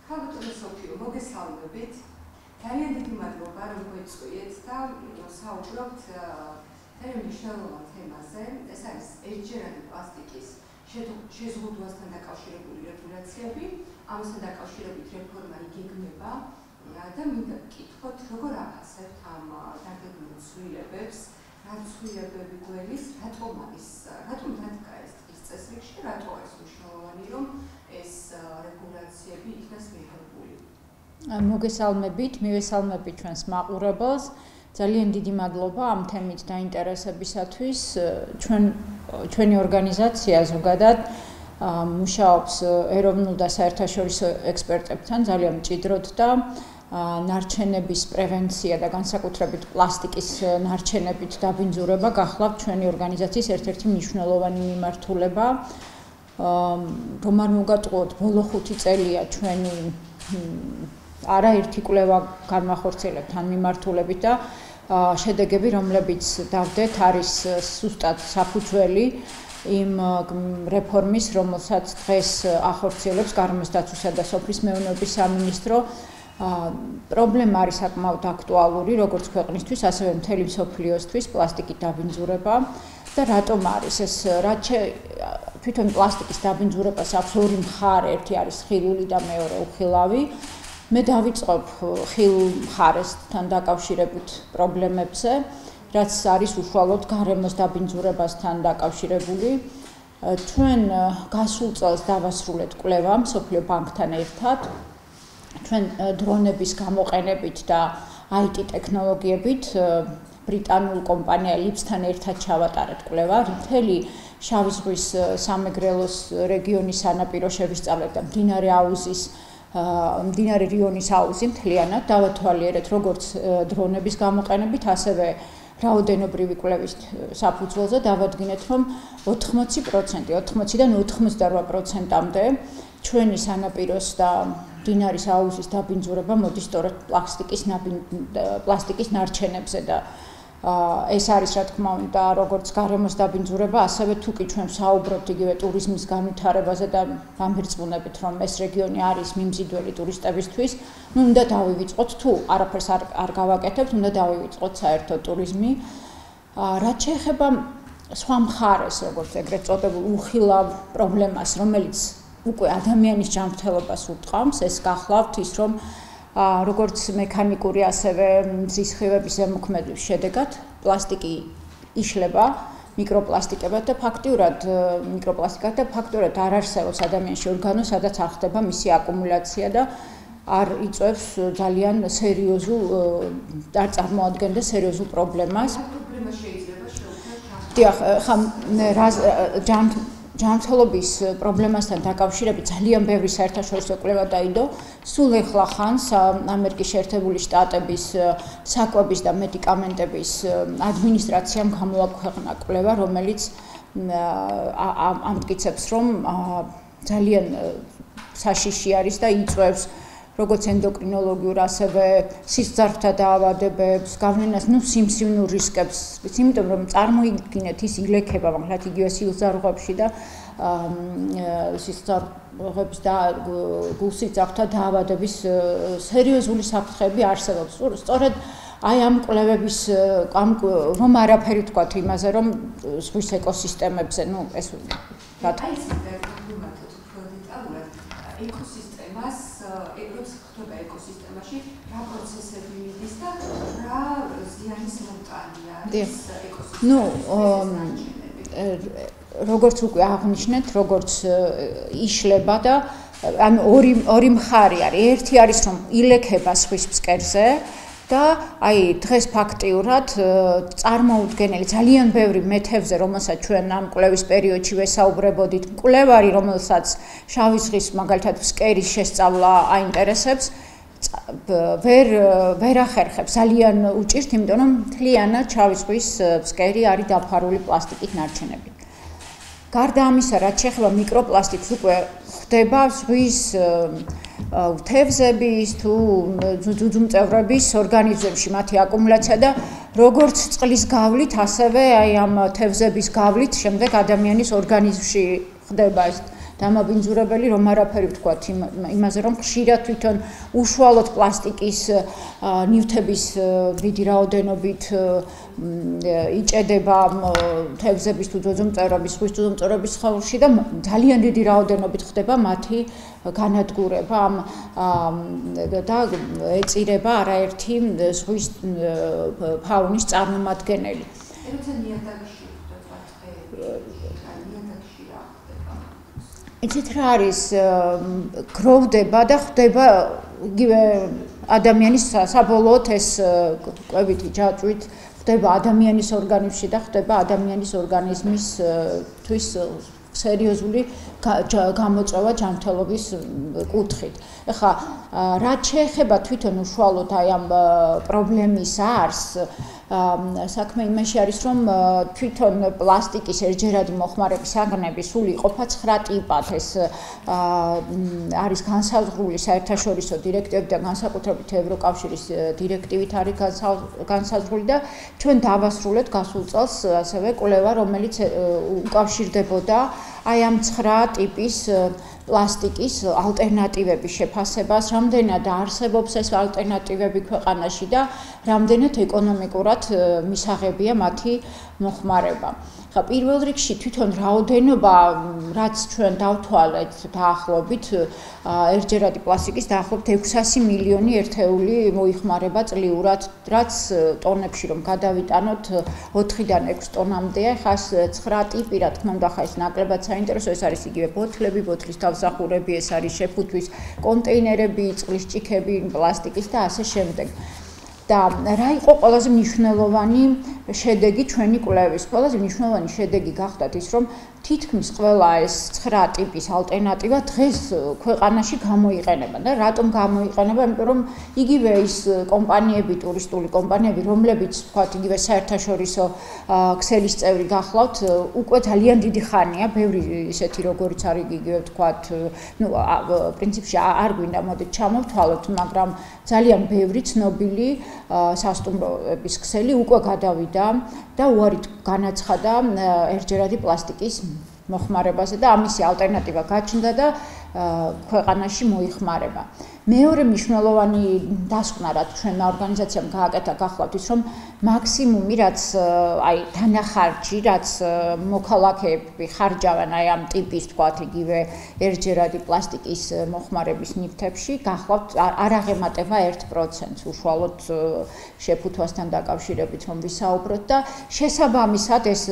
ქალბატონო სოფიო, მოგესალმებით. ძალიან დიდი მადლობა, რომ გვეწვიეთ და საუბრობთ ძალიან მნიშვნელოვან თემაზე. ეს არის ერთჯერადი პლასტიკის შეზღუდვასთან დაკავშირებული რეგულაციები, ამასთან დაკავშირებით რეფორმა იგეგმება და მინდა ვკითხოთ, როგორ ახასებთ ამ დაგეგმილ ცვლილებებს, რა ცვლილებები გველის, რატომ დადგა ეს ტყის წესრიგში, რატო არის მნიშვნელოვანი, რომ ეს რეგულაციები იქნას მიღებული. მოგესალმებით, მივესალმებით ჩვენს მაყურებელს. ძალიან დიდი მადლობა ამ თემით დაინტერესებისათვის. ჩვენი ორგანიზაცია ზოგადად მუშაობს ეროვნულ და საერთაშორისო ექსპერტებთან ძალიან მჭიდროდ და ნარჩენების პრევენცია და განსაკუთრებით პლასტიკის ნარჩენებით დაბინძურება გახლავთ ჩვენი ორგანიზაციის ერთ-ერთი მნიშვნელოვანი მიმართულება. რომ არ მოგატყუოთ, ბოლო 5 წელია ჩვენი არაერთი კვლევა განვახორციელებთ ამ მიმართულებით და შედეგები, რომლებიც დავდეთ, არის სუსტად საფუძველი იმ რეფორმის, რომელსაც დღეს ახორციელებს გარემოს დაცვისა და სოფლის მეურნეობის სამინისტრო. პრობლემა არის საკმაოდ აქტუალური, როგორც ქვეყნისთვის, ასევე მთელი მსოფლიოსთვის, პლასტიკის დაბინძურება და რატომ არის ეს თვითონ პლასტიკის დაბინძურებას აქვს ორი მხარე, ერთი არის ხილული და მეორე უხილავი. მე დავიწყებ ხილ მხარესთან დაკავშირებით პრობლემებზე, რაც არის უშუალოდ გარემოს დაბინძურებასთან დაკავშირებული. ჩვენ გასულ წელს დავასრულეთ კვლევა მსოფლიო ბანკთან ერთად. ჩვენ დრონების გამოყენებით და IT ტექნოლოგიებით ბრიტანულ კომპანია ლიფსთან ერთად ჩავატარეთ კვლევა. მთელი შავი ზღვის სამეგრელოს რეგიონის სანაპირო შევისწავლეთ და მდინარე რიონის აუზი მთლიანად დავათვალიერეთ როგორც დრონების გამოყენებით, ასევე რაოდენობრივი კვლევის საფუძველზე დავადგინეთ, რომ 80-დან 98%-მდე ჩვენი სანაპიროს და მდინარის აუზის დაბინძურება მოდის სწორედ პლასტიკის ნარჩენებზე და ეს არის რა თქმა უნდა როგორც გარემოს დაბინძურება, ასევე თუ კი ჩვენ საუბრობთ იგივე ტურიზმის განვითარებაზე და ამირწმუნებით, რომ ეს რეგიონი არის მიმზიდველი ტურისტებისთვის, უნდა დავივიწყოთ, თუ არაფერს არ გავაკეთებთ, უნდა დავივიწყოთ საერთო ტურიზმი. რაც შეეხება სხვა მხარეს, როგორც ეგრეთ წოდებულ უხილავ პრობლემას, რომელიც უკვე ადამიანის ჯანმრთელობას უტყამს, ეს გახლავთ ის, რომ როგორც მექანიკური, ასევე მზის სხივების ზემოქმედების შედეგად პლასტიკი იშლება მიკროპლასტიკებად და ფაქტურად არ არსებობს ადამიანში ორგანო, სადაც არ ხდება მისი აკუმულაცია და არ იწვევს ძალიან სერიოზულ არ წარმოადგენდა სერიოზულ პრობლემას. პრობლემა შეიძლება შეუძლია ჯანმრთელობის პრობლემასთან დაკავშირებით ძალიან ბევრი საერთაშორისო კვლევა დაიდო. სულ ეხლა ხანს ამერიკის შეერთებული შტატების საკვების და მედიკამენტების ადმინისტრაციამ გამოაქვეყნა კვლევა, რომელიც ამტკიცებს, რომ ძალიან საშიში არის და იწვევს როგორც ენდოკრინოლოგიურ, ასევე სისხლძარღვთა დაავადებებს, გავლენას, სიმსივნურ რისკებს, იმიტომ რომ წარმოიდგინეთ ის ილექება მაგალითად იგივე სისხლძარღვებში და სისხლძარღვების და გულსისხლძარღვთა დაავადების სერიოზული საფრთხეები არსებობს. სწორედ აი ამ კვლევების რომ არაფერი ვთქვათ იმაზე, რომ ზღვის ეკოსისტემებზე, ეს ეკოსისტემას ეგრებს ხდება ეკოსისტემაში რა პროცესები მიდის და რა ზიანის მომტანია ეს ეკოსისტემის როგორც უკვე აღნიშნეთ, როგორც იშლება და ანუ ორი მხარე არის. ერთი არის რომ ილექება ზღვის ფსკერზე და აი დღეს ფაქტიურად წარმოუდგენელი ძალიან ბევრი მეთევზე, რომელსაც ჩვენ ამ კვლევის პერიოდში ვესაუბრებოდით, მკვლევარი, რომელსაც შავი ზღვის მაგალითად ფსკერის შესწავლა აინტერესებს, ვერ ახერხებს, ძალიან უჭირთ, იმიტომ რომ მთლიანად შავი ზღვის ფსკერი არის დაფარული პლასტიკის ნარჩენებით. გარდა ამისა, რაც შეეხება მიკროპლასტიკს, უკვე ხდება ზღვის თევზების თუ ძუძუმწევრების ორგანიზმებში მათი აკუმულაცია და როგორც წყლის გავლით, ასევე აი ამ თევზების გავლით შემდეგ ადამიანის ორგანიზმში ხდება ეს დამაბინძურებელი, რომ არაფერი ვთქვათ იმაზე, რომ ხშირად თვითონ უშუალოდ პლასტიკის ნივთების დიდი რაოდენობით იჭედება თევზების თუ ძუძუმწოვრების, ზღვის ძუძუმწოვრების ხორში და ძალიან დიდი რაოდენობით ხდება მათი განადგურება და ეწირება არაერთი ზღვის ფაუნის წარმომადგენელი. როცა ნიადაგში ხდება ნიადაგში რა ხდება? იცით რა არის, გროვდება და ხდება იგივე ადამიანის საბოლოოდ ეს კვებითი ჯაჭვით ხდება ადამიანის ორგანიზმში და ხდება ადამიანის ორგანიზმისთვის სერიოზული გამოწვევა ჯანმრთელობის კუთხით. ეხლა რაც შეეხება თვითონ უშუალოდ აი ამ პრობლემის არსს, საქმე იმაში არის, რომ თვითონ პლასტიკის ერთჯერადი მოხმარების საგნები სულ იყოფა 9 ტიპად. ეს არის განსაზღვრული საერთაშორისო დირექტივებიდან, განსაკუთრებით ევროკავშირის დირექტივით არის განსაზღვრული და ჩვენ დავასრულეთ გასულ წელს ასევე კვლევა, რომელიც უკავშირდებოდა აი ამ 9 ტიპის პლასტიკის ალტერნატივების შეფასებას, რამდენად არსებობს ეს ალტერნატივები ქვეყანაში და რამდენად ეკონომიკურად მისაღებია მათი მოხმარება. ხა პირველ რიგში თვითონ რაოდენობა, რაც ჩვენ დავთვალეთ დაახლოებით ერთჯერადი პლასტიკის დაახლოებით 600 მილიონი ერთეული მოიხმარება წლიურად, რაც ტონებში რომ გადავიტანოთ 4-დან 6 ტონამდეა. ხა 9 ტიპი, რა თქმა უნდა, ხა ეს ნაკლებად საინტერესო, ეს არის იგივე ბოთლები, ბოთლის თავსახურები, ეს არის შეფუთვის კონტეინერები, წყლის ჭიქები, პლასტიკის და ასე შემდეგ. და რა იყო ყველაზე მნიშვნელოვანი შედეგი ჩვენი კვლევის? ყველაზე მნიშვნელოვანი შედეგი გახდათ ის, რომ თითქმის ყველა ეს 9 ტიპის ალტერნატივა დღეს ქვეყანაში გამოიყენება და რატომ გამოიყენება? იმიტომ რომ იგივე ის კომპანიები, ტურისტული კომპანიები, რომლებიც ვთქვათ, იგივე საერთაშორისო ქსელის წევრი გახლავთ, უკვე ძალიან დიდი ხანია, ბევრი ისეთი როგორიც არის იგივე ვთქვათ, ნუ პრინციპში არ გვინდა მოდით ჩამოვთვალოთ, მაგრამ ძალიან ბევრი ცნობილი სასტუმროების ქსელი უკვე გადავიდა და უარით განაცხადა ერთჯერადი პლასტიკის მოხმარებაზე და ამისი ალტერნატივა გაჩნდა და ქვეყანაში მოიხმარება. მეორე მნიშვნელოვანი დასკვნა, რაც ჩვენმა ორგანიზაციამ გააკეთა, გახლავთ ის, რომ მაქსიმუმი, რაც აი დანახარჯი, რაც მოქალაქეები ხარჯავენ აი ამ ტიპის, თქვათ, იგივე ერთჯერადი პლასტიკის მოხმარების ნივთებში, გახლავთ არ აღემატება 1%-ს უშუალოდ შეფუთვასთან დაკავშირებით რომ ვისაუბროთ და შესაბამისად ეს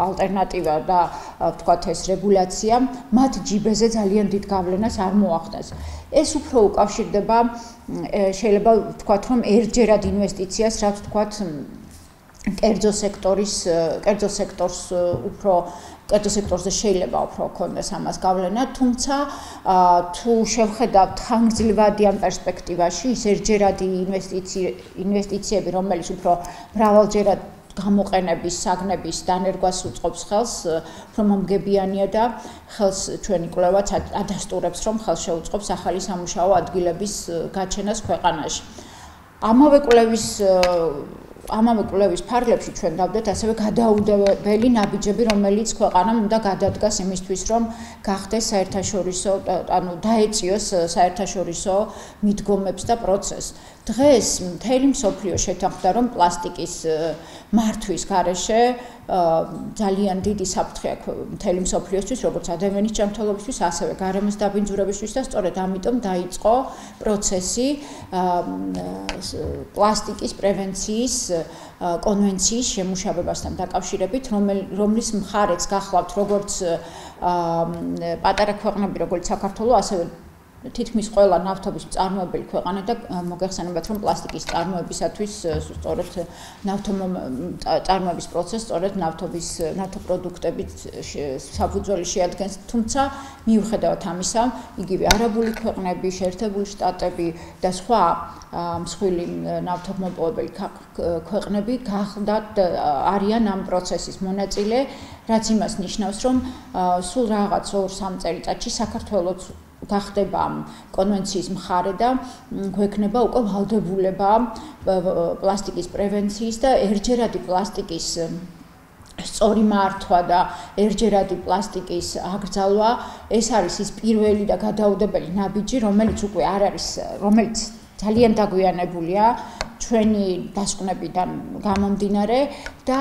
ალტერნატივა და ვთქვათ ეს რეგულაცია მათ ჯიბეზე ძალიან დიდ გავლენას არ მოახდენს. ეს უფრო უკავშირდება შეიძლება ვთქვათ რომ ერთჯერად ინვესტიციას, რაც ვთქვათ კერძო სექტორზე შეიძლება უფრო ქონდეს ამას გავლენა, თუმცა თუ შევხედავთ ხანგრძლივადიან პერსპექტივაში ის ერთჯერადი ინვესტიციები, რომელიც უფრო მრავალჯერად გამოყენების საგნების დანერგვას უწყობს ხელს, უფრო მომგებიანია და ხელს ჩვენი კვლევაც ადასტურებს, რომ ხელს შეუწყობს ახალი სამუშაო ადგილების გაჩენას ქვეყანაში. ამავე კვლევის ფარგლებში ჩვენ დავდეთ ასევე გადაუდებელი ნაბიჯები, რომელიც ქვეყანამ უნდა გადადგას იმისთვის, რომ გახდეს საერთაშორისო, ანუ დაეწიოს საერთაშორისო მიდგომებს და პროცესს. დღეს მთელი მსოფლიო შეთანხმდა, რომ პლასტიკის მართვის გარეშე ძალიან დიდი საფრთხე აქვს მთელი მსოფლიოსთვის, როგორც ადამიანის ჯანმრთელობისთვის, ასევე გარემოს დაბინძურებისთვის და სწორედ ამიტომ დაიწყო პროცესი პლასტიკის პრევენციის კონვენციის შემუშავებასთან დაკავშირებით, რომლის მხარეც გახლავთ როგორც პატარა ქვეყნები, როგორც საქართველო, ასევე თითქმის ყველა ნავთობის მწარმოებელი ქვეყანა და მოგეხსენებათ, რომ პლასტიკის წარმოებისათვის სწორედ წარმოების პროცესს სწორედ ნავთობპროდუქტებით საფუძველი შეადგენს, თუმცა მიუხედავად ამისა, იგივე არაბული ქვეყნები, შეერთებული შტატები და სხვა მსხვილი ნავთობმოპოვებელი ქვეყნები გახლდათ არიან ამ პროცესის მონაწილე, რაც იმას ნიშნავს, რომ სულ რაღაც 2-3 წელიწადში საქართველოს გახდება კონვენციის მხარე და გვექნება უკვე ვალდებულება პლასტიკის პრევენციის და ერთჯერადი პლასტიკის სწორი მართვა და ერჯერადი პლასტიკის აკრძალვა ეს არის ის პირველი და გადაუდებელი ნაბიჯი, რომელიც უკვე არ არის, რომელიც ძალიან დაგვიანებულია ჩვენი დასკვნებიდან გამომდინარე და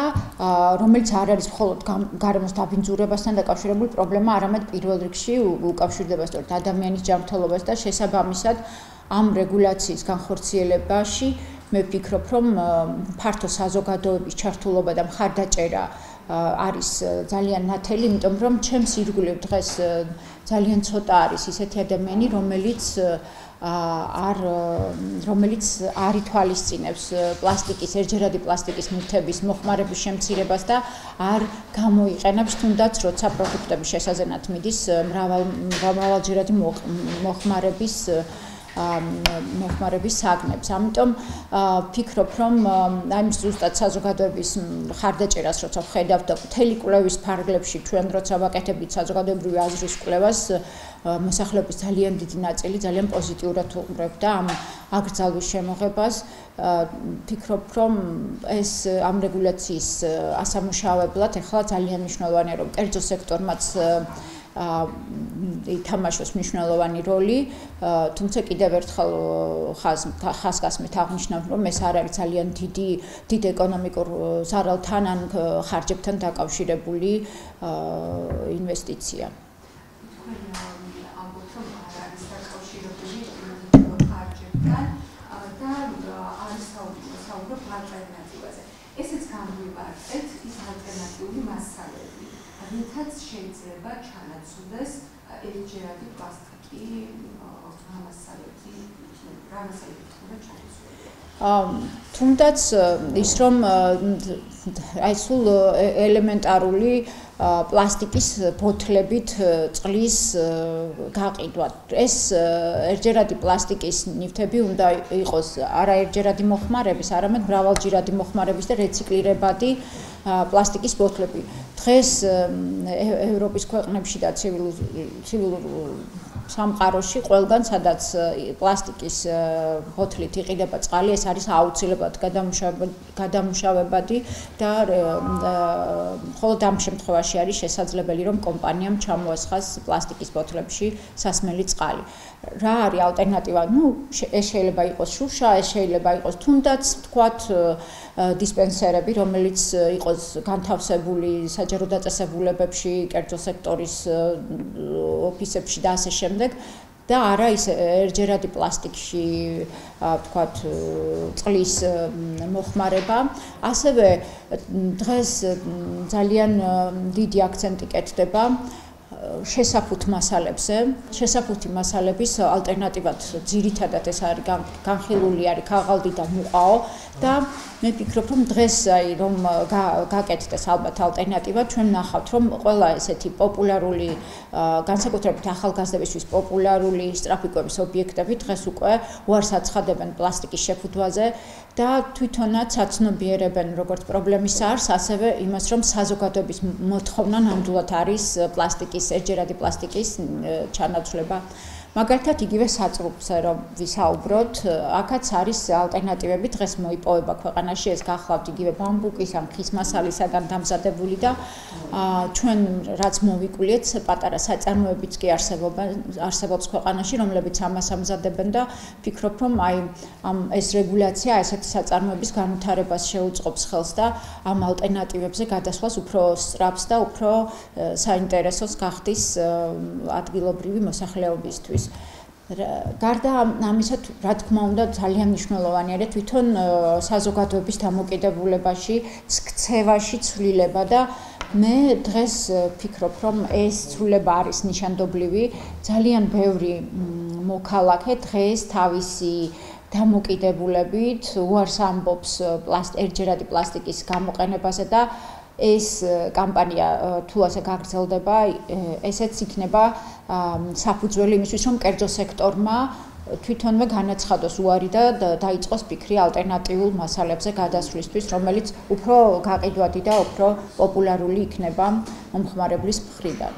რომელიც არ არის მხოლოდ გარემოს დაბინძურებასთან დაკავშირებული პრობლემა, არამედ პირველ რიგში უკავშირდება სწორედ ადამიანის ჯანმრთელობას და შესაბამისად ამ რეგულაციის განხორციელებაში მე ვფიქრობ, რომ ფართო საზოგადოების ჩართულობა და მხარდაჭერა არის ძალიან ნათელი, იმიტომ რომ ჩემს ირგვლივ დღეს ძალიან ცოტა არის ისეთი ადამიანი, რომელიც არ ითვალისწინებს პლასტიკის, ერჯერადი პლასტიკის ნივთების მოხმარების შემცირებას და არ გამოიყენებს თუნდაც როცა პროდუქტების შესაზენად მიდის მრავალჯერადი მოხმარების საგნებს. ამიტომ ვფიქრობ, რომ აი ზუსტად საზოგადოების მხარდაჭერას როცა ვხედავთ და მთელი კვლევის ფარგლებში ჩვენ როცა ვაკეთებთ საზოგადოებრივი აზრის კვლევას, მოსახლეობის ძალიან დიდი ნაწილი ძალიან პოზიტიურად უყურებდა ამ აკრძალვის შემოღებას. ვფიქრობ, რომ ეს ამ რეგულაციის ასამუშავებლად ახლა ძალიან მნიშვნელოვანია, რომ კერძო სექტორმაც ითამაშოს მნიშვნელოვანი როლი, თუმცა კიდევ ერთხელ ხაზგასმით აღნიშნავ, რომ ეს არ არის ძალიან დიდ ეკონომიკურ ზარალთან ან ხარჯებთან დაკავშირებული ინვესტიცია. ამბობთ, რომ არ არის დაკავშირებული ხარჯებთან და არის საუბრობ ალტერნატივაზე. ესეც განვიმარტეთ ის ალტერნატიული მასალები, რითაც შეიძლება ჩანაცვლდეს ერჯერადი პლასტიკი რამასალებით ხდება ჩანაცვლება. თუნდაც ის რომ აი სულ ელემენტარული პლასტიკის ბოთლებით წყლის გაყიდვა. ეს ერჯერადი პლასტიკის ნივთები უნდა იყოს არა ერჯერადი მოხმარების, არამედ მრავალჯერადი მოხმარების და რეციკლირებადი პლასტიკის ბოთლები. დღეს ევროპის ქვეყნებში და ცივილურ სამყაროში ყველგან სადაც პლასტიკის ბოთლით იყიდება წყალი, ეს არის აუცილებლად გადამუშავებადი და მხოლოდ ამ შემთხვევაში არის შესაძლებელი, რომ კომპანიამ ჩამოასხას პლასტიკის ბოთლებში სასმელი წყალი. რა არის ალტერნატივა? ეს შეიძლება იყოს შუშა, ეს შეიძლება იყოს თუნდაც თქვათ დისპენსერები, რომელიც იყოს განთავსებული საჯარო დაწესებულებებში, კერძო სექტორის ოფისებში და ასე შემდეგ. და არა ის ერჯერადი პლასტიკში თქვათ წყლის მოხმარება. ასევე დღეს ძალიან დიდი აქცენტი კეთდება შესაფუთ მასალებზე. შესაფუთი მასალების ალტერნატივად ძირითადად ეს არის განხილული არის ქაღალდი და მუყაო და მე ვფიქრობ, რომ დღეს აი რომ გაკეთდეს ალბათ ალტერნატივა, ჩვენ ნახავთ, რომ ყველა ესეთი პოპულარული განსაკუთრებით ახალგაზრდებისთვის პოპულარული სტრაფიკების ობიექტები დღეს უკვე უარს აცხადებენ პლასტიკის შეფუთვაზე და თვითონაც აცნობიერებენ როგორც პრობლემის არსს, ასევე იმას, რომ საზოგადოების მოთხოვნა ნამდვილად არის პლასტიკის, ერჯერადი პლასტიკის ჩანაცვლება. მაგალითად იგივე საწვრთნოზე რომ ვისაუბროთ, აქაც არის ალტერნატივები, დღეს მოიპოვება ქვეყანაში, ეს გახლავთ იგივე ბამბუკის ან ხის მასალისაგან დამზადებული და ჩვენ რაც მოვიკვლიეთ, პატარა საწარმოებიც კი არსებობს ქვეყანაში, რომლებიც ამას ამზადებენ და ვფიქრობ, რომ აი ეს რეგულაცია ესეთი საწარმოების განვითარებას შეუწყობს ხელს და ამ ალტერნატივებზე გადასვლას უფრო სწრაფს და უფრო საინტერესოს გახდის ადგილობრივი მოსახლეობისთვის. გარდა ამისა, რა თქმა უნდა, ძალიან მნიშვნელოვანი არის თვითონ საზოგადოების დამოკიდებულებაში, ქცევაში ცვლილება და მე დღეს ვფიქრობ, რომ ეს ცვლილება არის ნიშანდობლივი. ძალიან ბევრი მოქალაქე დღეს თავისი დამოკიდებულებით უარს ამბობს ერჯერადი პლასტიკის გამოყენებაზე და ეს კამპანია თუ ასე გაგრძელდება, ესეც იქნება საფუძველი იმისთვის, რომ კერძო სექტორმა თვითონვე განაცხადოს უარი და დაიწყოს ფიქრი ალტერნატიულ მასალებზე გადასვლისთვის, რომელიც უფრო გაყიდვადი და უფრო პოპულარული იქნება მომხმარებლის მხრიდან.